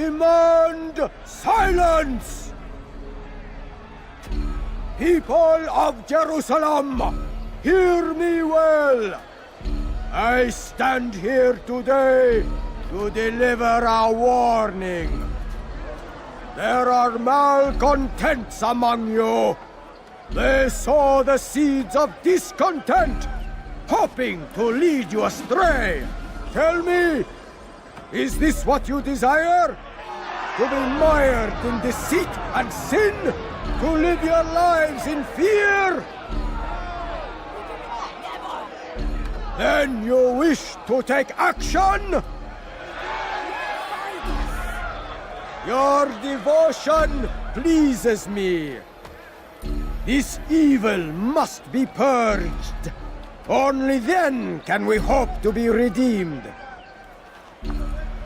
demand silence! People of Jerusalem, hear me well! I stand here today to deliver a warning. There are malcontents among you. They sow the seeds of discontent, hoping to lead you astray. Tell me, is this what you desire? To be mired in deceit and sin? To live your lives in fear? Then you wish to take action? Your devotion pleases me. This evil must be purged. Only then can we hope to be redeemed.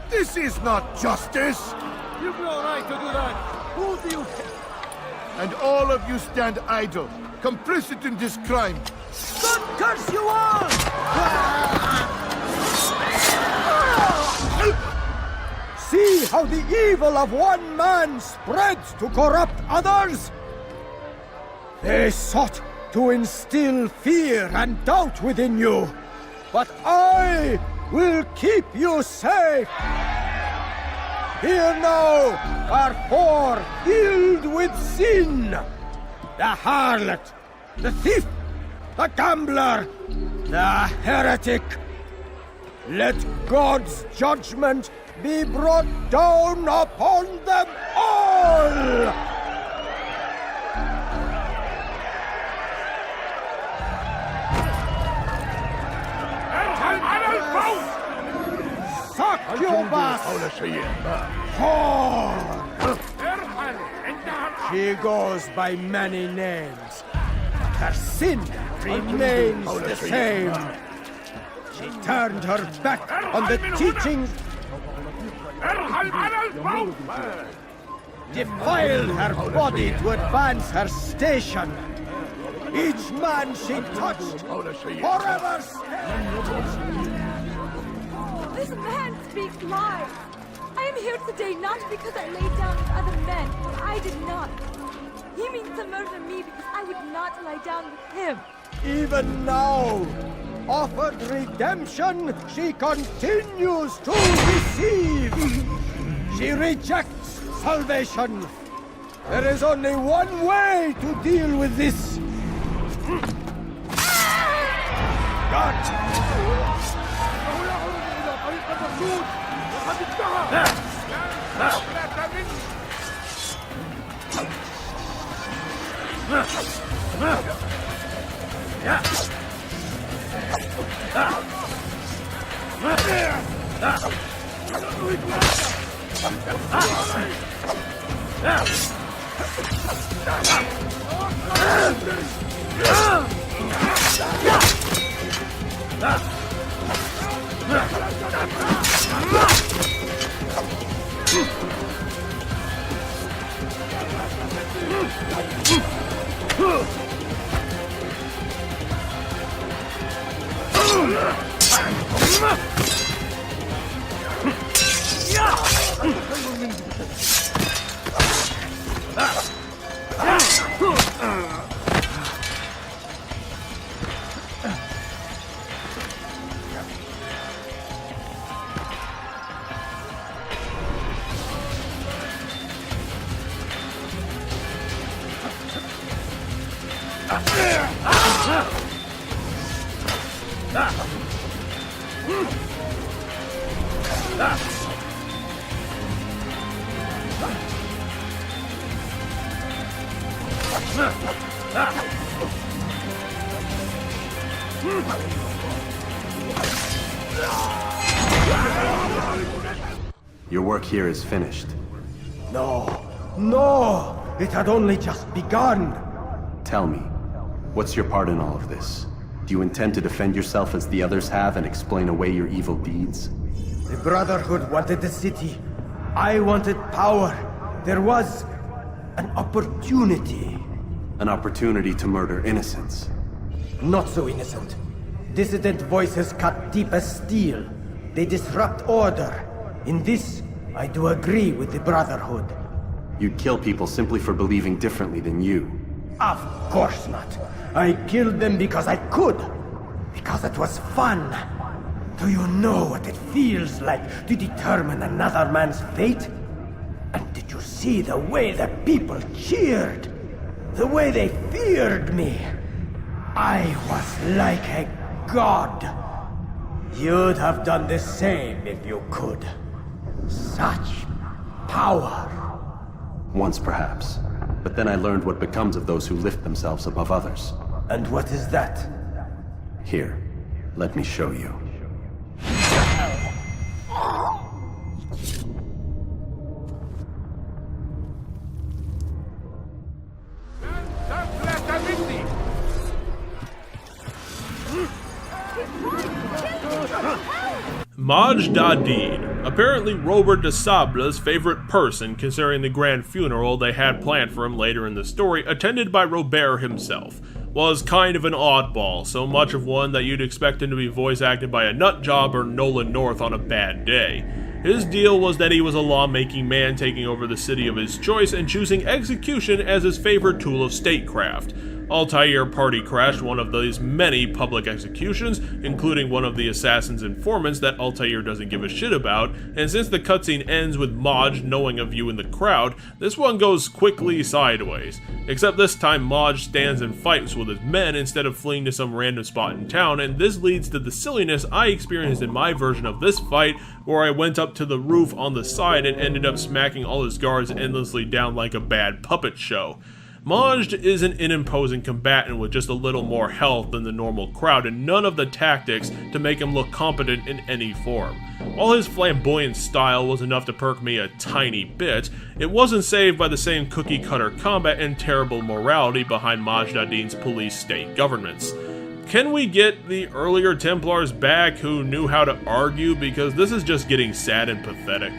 This is not justice! You've no right to do that! Who do you... And all of you stand idle, complicit in this crime. God curse you all! See how the evil of one man spreads to corrupt others? They sought to instill fear and doubt within you, but I will keep you safe. Here now are four filled with sin. The harlot, the thief, the gambler, the heretic. Let God's judgment be brought down upon them all! Succubus! Whore! She goes by many names, but her sin remains the same. She turned her back on the teachings, defiled her body to advance her station. Each man she touched forever stayed. This man speaks lies. I am here today not because I laid down with other men, for I did not. He means to murder me because I would not lie down with him. Even now, offered redemption, she continues to deceive. She rejects salvation. There is only one way to deal with this. Your work here is finished. No, it had only just begun. Tell me, what's your part in all of this? Do you intend to defend yourself as the others have and explain away your evil deeds? The Brotherhood wanted the city. I wanted power. There was an opportunity. An opportunity to murder innocents. Not so innocent. Dissident voices cut deep as steel. They disrupt order. In this, I do agree with the Brotherhood. You'd kill people simply for believing differently than you. Of course not. I killed them because I could. Because it was fun. Do you know what it feels like to determine another man's fate? And did you see the way the people cheered? The way they feared me? I was like a god. You'd have done the same if you could. Such power. Once perhaps. But then I learned what becomes of those who lift themselves above others. And what is that? Here, let me show you. Majd Addin, apparently Robert de Sable's favorite person considering the grand funeral they had planned for him later in the story, attended by Robert himself, was kind of an oddball, so much of one that you'd expect him to be voice acted by a nutjob or Nolan North on a bad day. His deal was that he was a law-making man taking over the city of his choice and choosing execution as his favorite tool of statecraft. Altair party crashed one of these many public executions, including one of the assassin's informants that Altair doesn't give a shit about, and since the cutscene ends with Majd knowing of you in the crowd, this one goes quickly sideways. Except this time Majd stands and fights with his men instead of fleeing to some random spot in town, and this leads to the silliness I experienced in my version of this fight, where I went up to the roof on the side and ended up smacking all his guards endlessly down like a bad puppet show. Majd is an imposing combatant with just a little more health than the normal crowd and none of the tactics to make him look competent in any form. While his flamboyant style was enough to perk me a tiny bit, it wasn't saved by the same cookie-cutter combat and terrible morality behind Majd Addin's police-state governments. Can we get the earlier Templars back who knew how to argue, because this is just getting sad and pathetic?